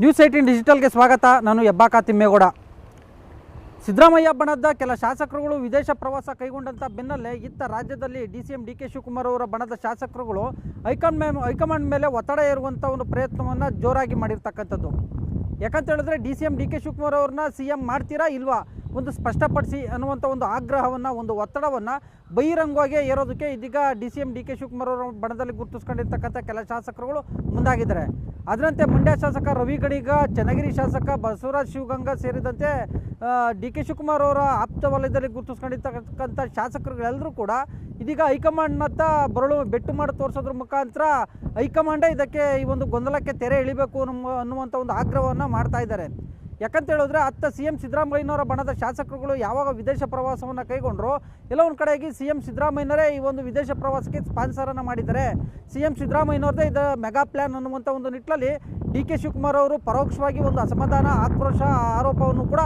News18 ಡಿಜಿಟಲ್ಗೆ ಸ್ವಾಗತ. ನಾನು ಹೆಬ್ಬಾಕ ತಿಮ್ಮೇಗೌಡ. ಸಿದ್ದರಾಮಯ್ಯ ಬಣದ ಕೆಲ ಶಾಸಕರುಗಳು ವಿದೇಶ ಪ್ರವಾಸ ಕೈಗೊಂಡಂಥ ಬೆನ್ನಲ್ಲೇ ಇತ್ತ ರಾಜ್ಯದಲ್ಲಿ DCM DK ಶಿವಕುಮಾರ್ ಅವರ ಬಣದ ಶಾಸಕರುಗಳು ಹೈಕಮಾಂಡ್ ಮೇಲೆ ಒತ್ತಡ ಹೇರುವಂಥ ಒಂದು ಪ್ರಯತ್ನವನ್ನು ಜೋರಾಗಿ ಮಾಡಿರ್ತಕ್ಕಂಥದ್ದು. ಯಾಕಂತ ಹೇಳಿದ್ರೆ DCM DK ಶಿವಕುಮಾರ್ ಅವ್ರನ್ನ CM ಮಾಡ್ತೀರಾ ಇಲ್ವಾ ಒಂದು ಸ್ಪಷ್ಟಪಡಿಸಿ ಅನ್ನುವಂಥ ಒಂದು ಆಗ್ರಹವನ್ನು, ಒಂದು ಒತ್ತಡವನ್ನು ಬಹಿರಂಗವಾಗಿ ಏರೋದಕ್ಕೆ ಇದೀಗ DCM DK ಶಿವಕುಮಾರ್ ಅವರ ಬಣದಲ್ಲಿ ಗುರುತಿಸ್ಕೊಂಡಿರ್ತಕ್ಕಂಥ ಕೆಲ ಶಾಸಕರುಗಳು ಮುಂದಾಗಿದ್ದಾರೆ. ಅದರಂತೆ ಮಂಡ್ಯ ಶಾಸಕ ರವಿ ಗಣಿಗ, ಚನ್ನಗಿರಿ ಶಾಸಕ ಬಸವರಾಜ್ ಶಿವಗಂಗಾ ಸೇರಿದಂತೆ DK ಶಿವಕುಮಾರ್ ಅವರ ಆಪ್ತ ವಲಯದಲ್ಲಿ ಗುರುತಿಸ್ಕೊಂಡಿರ್ತಕ್ಕಂಥ ಶಾಸಕರುಗಳೆಲ್ಲರೂ ಕೂಡ ಇದೀಗ ಹೈಕಮಾಂಡ್ನತ್ತ ಬೆಟ್ಟು ಮಾಡಿ ತೋರಿಸೋದ್ರ ಮುಖಾಂತರ ಹೈಕಮಾಂಡೇ ಇದಕ್ಕೆ ಈ ಒಂದು ಗೊಂದಲಕ್ಕೆ ತೆರೆ ಎಳಿಬೇಕು ಅನ್ನುವಂಥ ಒಂದು ಆಗ್ರಹವನ್ನು ಮಾಡ್ತಾ ಇದ್ದಾರೆ. ಯಾಕಂತ ಹೇಳಿದ್ರೆ ಅತ್ತ CM ಸಿದ್ದರಾಮಯ್ಯನವರ ಬಣದ ಶಾಸಕರುಗಳು ಯಾವಾಗ ವಿದೇಶ ಪ್ರವಾಸವನ್ನು ಕೈಗೊಂಡ್ರು, ಎಲ್ಲ ಒಂದು ಕಡೆಯಾಗಿ CM ಸಿದ್ದರಾಮಯ್ಯನವರೇ ಈ ಒಂದು ವಿದೇಶ ಪ್ರವಾಸಕ್ಕೆ ಸ್ಪಾನ್ಸರನ್ನು ಮಾಡಿದ್ದಾರೆ. CM ಸಿದ್ದರಾಮಯ್ಯನವ್ರದ್ದೇ ಇದು ಮೆಗಾ ಪ್ಲ್ಯಾನ್ ಅನ್ನುವಂಥ ಒಂದು ನಿಟ್ಟಿನಲ್ಲಿ DK ಶಿವಕುಮಾರ್ ಅವರು ಪರೋಕ್ಷವಾಗಿ ಒಂದು ಅಸಮಾಧಾನ, ಆಕ್ರೋಶ, ಆರೋಪವನ್ನು ಕೂಡ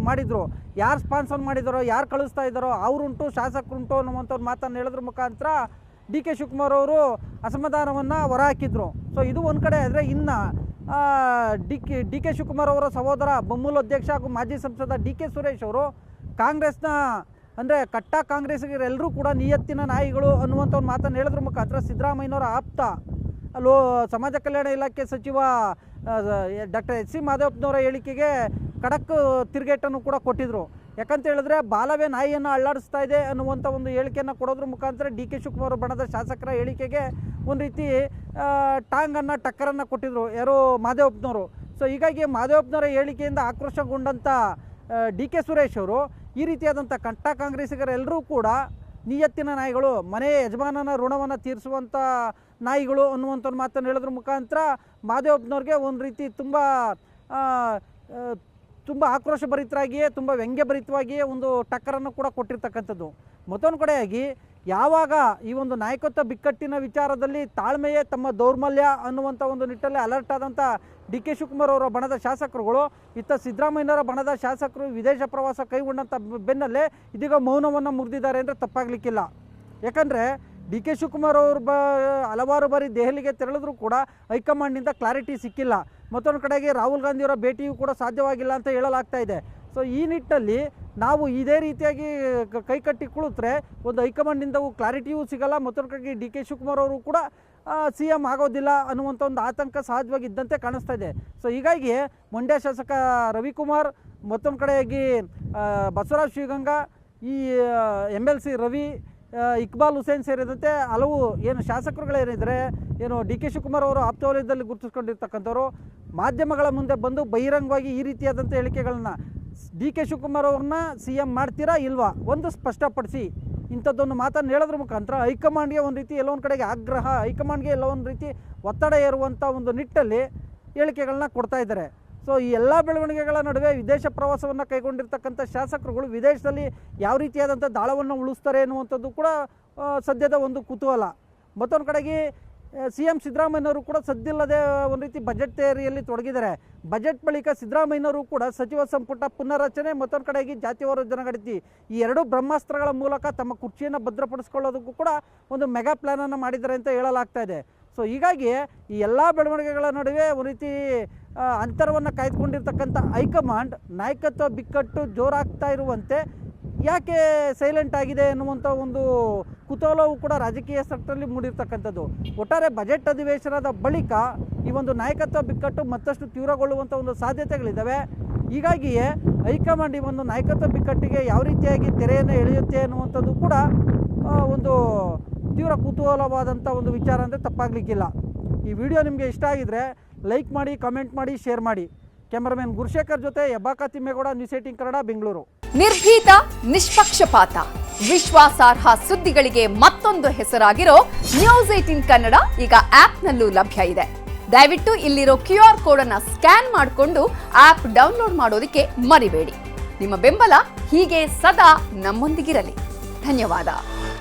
ಮಾಡಿದರು. ಯಾರು ಸ್ಪಾನ್ಸರ್ ಮಾಡಿದಾರೋ, ಯಾರು ಕಳಿಸ್ತಾ ಇದ್ದಾರೋ ಅವರುಂಟು, ಶಾಸಕರುಂಟು ಅನ್ನುವಂಥ ಒಂದು ಮಾತನ್ನು ಹೇಳೋದ್ರ ಮುಖಾಂತರ DK ಶಿವಕುಮಾರ್ ಅವರು ಅಸಮಾಧಾನವನ್ನು ಹೊರಹಾಕಿದ್ರು. ಸೊ ಇದು ಒಂದು ಕಡೆ ಆದರೆ ಇನ್ನು DK ಶಿವಕುಮಾರ್ ಅವರ ಸಹೋದರ ಬೊಮ್ಮೂಲ್ ಅಧ್ಯಕ್ಷ ಹಾಗೂ ಮಾಜಿ ಸಂಸದ DK ಸುರೇಶ್ ಅವರು ಕಾಂಗ್ರೆಸ್ನ ಅಂದರೆ ಕಟ್ಟ ಕಾಂಗ್ರೆಸ್ಸಿಗರೆಲ್ಲರೂ ಕೂಡ ನಿಯತ್ತಿನ ನಾಯಿಗಳು ಅನ್ನುವಂಥ ಒಂದು ಮಾತನ್ನು ಹೇಳೋದ್ರ ಮುಖಾಂತರ ಸಿದ್ದರಾಮಯ್ಯನವರ ಆಪ್ತ ಸಮಾಜ ಕಲ್ಯಾಣ ಇಲಾಖೆ ಸಚಿವ ಡಾಕ್ಟರ್ H.C. ಮಾದೇವಪ್ಪನವರ ಹೇಳಿಕೆಗೆ ಖಡಕ್ ತಿರುಗೇಟನ್ನು ಕೂಡ ಕೊಟ್ಟಿದ್ದರು. ಯಾಕಂತ ಹೇಳಿದ್ರೆ ಬಾಲವೇ ನಾಯಿಯನ್ನು ಅಳ್ಳಾಡಿಸ್ತಾ ಇದೆ ಅನ್ನುವಂಥ ಒಂದು ಹೇಳಿಕೆಯನ್ನು ಕೊಡೋದ್ರ ಮುಖಾಂತರ DK ಶಿವಕುಮಾರ್ ಬಣದ ಶಾಸಕರ ಹೇಳಿಕೆಗೆ ಒಂದು ರೀತಿ ಟಾಂಗನ್ನು ಟಕ್ಕರನ್ನು ಕೊಟ್ಟಿದ್ದರು ಯಾರು ಮಾದೇವಪ್ಪನವರು. ಸೊ ಹೀಗಾಗಿ ಮಾದೇವಪ್ಪನವರ ಹೇಳಿಕೆಯಿಂದ ಆಕ್ರೋಶಗೊಂಡಂಥ DK ಸುರೇಶ್ ಅವರು ಈ ರೀತಿಯಾದಂಥ ಕಟ್ಟ ಕಾಂಗ್ರೆಸ್ಸಿಗರೆಲ್ಲರೂ ಕೂಡ ನಿಯತ್ತಿನ ನಾಯಿಗಳು, ಮನೆಯ ಯಜಮಾನನ ಋಣವನ್ನು ತೀರಿಸುವಂಥ ನಾಯಿಗಳು ಅನ್ನುವಂಥ ಒಂದು ಮಾತನ್ನು ಹೇಳೋದ್ರ ಮುಖಾಂತರ ಮಾದೇವಪ್ಪನವ್ರಿಗೆ ಒಂದು ರೀತಿ ತುಂಬ ಆಕ್ರೋಶಭರಿತರಾಗಿಯೇ, ತುಂಬ ವ್ಯಂಗ್ಯಭರಿತವಾಗಿಯೇ ಒಂದು ಟಕ್ಕರನ್ನು ಕೂಡ ಕೊಟ್ಟಿರ್ತಕ್ಕಂಥದ್ದು. ಮತ್ತೊಂದು ಕಡೆಯಾಗಿ ಯಾವಾಗ ಈ ಒಂದು ನಾಯಕತ್ವ ಬಿಕ್ಕಟ್ಟಿನ ವಿಚಾರದಲ್ಲಿ ತಾಳ್ಮೆಯೇ ತಮ್ಮ ದೌರ್ಬಲ್ಯ ಅನ್ನುವಂಥ ಒಂದು ನಿಟ್ಟಲ್ಲಿ ಅಲರ್ಟ್ ಆದಂಥ DK ಶಿವಕುಮಾರ್ ಅವರ ಬಣದ ಶಾಸಕರುಗಳು ಇತ್ತ ಸಿದ್ದರಾಮಯ್ಯನವರ ಬಣದ ಶಾಸಕರು ವಿದೇಶ ಪ್ರವಾಸ ಕೈಗೊಂಡಂಥ ಬೆನ್ನಲ್ಲೇ ಇದೀಗ ಮೌನವನ್ನು ಮುರಿದಿದ್ದಾರೆ ಅಂದರೆ ತಪ್ಪಾಗಲಿಕ್ಕಿಲ್ಲ. ಯಾಕಂದರೆ DK ಶಿವಕುಮಾರ್ ಅವರು ಹಲವಾರು ಬಾರಿ ದೆಹಲಿಗೆ ತೆರಳಿದ್ರೂ ಕೂಡ ಹೈಕಮಾಂಡ್ನಿಂದ ಕ್ಲಾರಿಟಿ ಸಿಕ್ಕಿಲ್ಲ. ಮತ್ತೊಂದು ಕಡೆಗೆ ರಾಹುಲ್ ಗಾಂಧಿಯವರ ಭೇಟಿಯೂ ಕೂಡ ಸಾಧ್ಯವಾಗಿಲ್ಲ ಅಂತ ಹೇಳಲಾಗ್ತಾ ಇದೆ. ಸೊ ಈ ನಿಟ್ಟಿನಲ್ಲಿ ನಾವು ಇದೇ ರೀತಿಯಾಗಿ ಕೈಕಟ್ಟಿ ಕುಳಿತರೆ ಒಂದು ಹೈಕಮಾಂಡ್ನಿಂದವೂ ಕ್ಲಾರಿಟಿಯೂ ಸಿಗಲ್ಲ, ಮತ್ತೊಂದು ಕಡೆಗೆ DK ಶಿವಕುಮಾರ್ ಅವರು ಕೂಡ CM ಆಗೋದಿಲ್ಲ ಅನ್ನುವಂಥ ಒಂದು ಆತಂಕ ಸಹಜವಾಗಿ ಇದ್ದಂತೆ ಕಾಣಿಸ್ತಾ ಇದೆ. ಸೊ ಹೀಗಾಗಿ ಮಂಡ್ಯ ಶಾಸಕ ರವಿಕುಮಾರ್, ಮತ್ತೊಂದು ಕಡೆಯಾಗಿ ಬಸವರಾಜ್ ಶಿವಗಂಗಾ, ಈ MLC ರವಿ, ಇಕ್ಬಾಲ್ ಹುಸೇನ್ ಸೇರಿದಂತೆ ಹಲವು ಏನು ಶಾಸಕರುಗಳೇನಿದ್ದಾರೆ, ಏನು DK ಶಿವಕುಮಾರ್ ಅವರು ಆಪ್ತವಲಯದಲ್ಲಿ ಗುರುತಿಸ್ಕೊಂಡಿರ್ತಕ್ಕಂಥವ್ರು ಮಾಧ್ಯಮಗಳ ಮುಂದೆ ಬಂದು ಬಹಿರಂಗವಾಗಿ ಈ ರೀತಿಯಾದಂಥ ಹೇಳಿಕೆಗಳನ್ನು DK ಶಿವಕುಮಾರ್ ಅವ್ರನ್ನ CM ಮಾಡ್ತೀರಾ ಇಲ್ವಾ ಒಂದು ಸ್ಪಷ್ಟಪಡಿಸಿ ಇಂಥದ್ದೊಂದು ಮಾತನ್ನು ಹೇಳೋದ್ರ ಮುಖಾಂತರ ಹೈಕಮಾಂಡ್ಗೆ ಒಂದು ರೀತಿ ಎಲ್ಲೊಂದು ಕಡೆಗೆ ಆಗ್ರಹ, ಹೈಕಮಾಂಡ್ಗೆ ಎಲ್ಲೋ ಒಂದು ರೀತಿ ಒತ್ತಡ ಏರುವಂಥ ಒಂದು ನಿಟ್ಟಲ್ಲಿ ಹೇಳಿಕೆಗಳನ್ನ ಕೊಡ್ತಾ ಇದ್ದಾರೆ. ಸೊ ಈ ಎಲ್ಲ ಬೆಳವಣಿಗೆಗಳ ನಡುವೆ ವಿದೇಶ ಪ್ರವಾಸವನ್ನು ಕೈಗೊಂಡಿರ್ತಕ್ಕಂಥ ಶಾಸಕರುಗಳು ವಿದೇಶದಲ್ಲಿ ಯಾವ ರೀತಿಯಾದಂಥ ದಾಳವನ್ನು ಉಳಿಸ್ತಾರೆ ಅನ್ನುವಂಥದ್ದು ಕೂಡ ಸದ್ಯದ ಒಂದು ಕುತೂಹಲ. ಮತ್ತೊಂದು ಕಡೆಗೆ CM ಸಿದ್ದರಾಮಯ್ಯನವರು ಕೂಡ ಸದ್ದಿಲ್ಲದೆ ಒಂದು ರೀತಿ ಬಜೆಟ್ ತಯಾರಿಯಲ್ಲಿ ತೊಡಗಿದ್ದಾರೆ. ಬಜೆಟ್ ಬಳಿಕ ಸಿದ್ದರಾಮಯ್ಯನವರು ಕೂಡ ಸಚಿವ ಸಂಪುಟ ಪುನರ್ರಚನೆ, ಮತ್ತೊಂದು ಕಡೆಗೆ ಜಾತಿವಾರು ಜನಗಣತಿ, ಈ ಎರಡು ಬ್ರಹ್ಮಾಸ್ತ್ರಗಳ ಮೂಲಕ ತಮ್ಮ ಕುರ್ಚಿಯನ್ನು ಭದ್ರಪಡಿಸ್ಕೊಳ್ಳೋದಕ್ಕೂ ಕೂಡ ಒಂದು ಮೆಗಾ ಪ್ಲ್ಯಾನನ್ನು ಮಾಡಿದ್ದಾರೆ ಅಂತ ಹೇಳಲಾಗ್ತಾ ಇದೆ. ಸೊ ಹೀಗಾಗಿ ಈ ಎಲ್ಲ ಬೆಳವಣಿಗೆಗಳ ನಡುವೆ ಒಂದು ರೀತಿ ಅಂತರವನ್ನು ಕಾಯ್ದುಕೊಂಡಿರ್ತಕ್ಕಂಥ ಹೈಕಮಾಂಡ್ ನಾಯಕತ್ವ ಬಿಕ್ಕಟ್ಟು ಜೋರಾಗ್ತಾ ಇರುವಂತೆ ಯಾಕೆ ಸೈಲೆಂಟ್ ಆಗಿದೆ ಎನ್ನುವಂಥ ಒಂದು ಕುತೂಹಲವು ಕೂಡ ರಾಜಕೀಯ ಸೆಕ್ಟರಲ್ಲಿ ಮೂಡಿರ್ತಕ್ಕಂಥದ್ದು. ಒಟ್ಟಾರೆ ಬಜೆಟ್ ಅಧಿವೇಶನದ ಬಳಿಕ ಈ ಒಂದು ನಾಯಕತ್ವ ಬಿಕ್ಕಟ್ಟು ಮತ್ತಷ್ಟು ತೀವ್ರಗೊಳ್ಳುವಂಥ ಒಂದು ಸಾಧ್ಯತೆಗಳಿದ್ದಾವೆ. ಹೀಗಾಗಿಯೇ ಹೈಕಮಾಂಡ್ ಈ ಒಂದು ನಾಯಕತ್ವ ಬಿಕ್ಕಟ್ಟಿಗೆ ಯಾವ ರೀತಿಯಾಗಿ ತೆರೆಯನ್ನು ಎಳೆಯುತ್ತೆ ಅನ್ನುವಂಥದ್ದು ಕೂಡ ಒಂದು ತೀವ್ರ ಕುತೂಹಲವಾದಂಥ ಒಂದು ವಿಚಾರ ಅಂದರೆ ತಪ್ಪಾಗಲಿಕ್ಕಿಲ್ಲ. ಈ ವಿಡಿಯೋ ನಿಮಗೆ ಇಷ್ಟ ಆಗಿದರೆ ಲೈಕ್ ಮಾಡಿ, ಕಮೆಂಟ್ ಮಾಡಿ, ಶೇರ್ ಮಾಡಿ. ಕ್ಯಾಮರಾಮನ್ ಗುರುಶೇಖರ್ ಜೊತೆ ಹೆಬ್ಬಾಕ ತಿಮ್ಮೇಗೌಡ, ನ್ಯೂಸ್18 ಕನ್ನಡ, ಬೆಂಗಳೂರು. ನಿರ್ಭೀತ, ನಿಷ್ಪಕ್ಷಪಾತ, ವಿಶ್ವಾಸಾರ್ಹ ಸುದ್ದಿಗಳಿಗೆ ಮತ್ತೊಂದು ಹೆಸರಾಗಿರೋ ನ್ಯೂಸ್18 ಕನ್ನಡ ಈಗ ಆಪ್ನಲ್ಲೂ ಲಭ್ಯ ಇದೆ. ದಯವಿಟ್ಟು ಇಲ್ಲಿರೋ QR ಕೋಡ್ ಅನ್ನು ಸ್ಕ್ಯಾನ್ ಮಾಡಿಕೊಂಡು ಆಪ್ ಡೌನ್ಲೋಡ್ ಮಾಡೋದಕ್ಕೆ ಮರಿಬೇಡಿ. ನಿಮ್ಮ ಬೆಂಬಲ ಹೀಗೆ ಸದಾ ನಮ್ಮೊಂದಿಗಿರಲಿ. ಧನ್ಯವಾದ.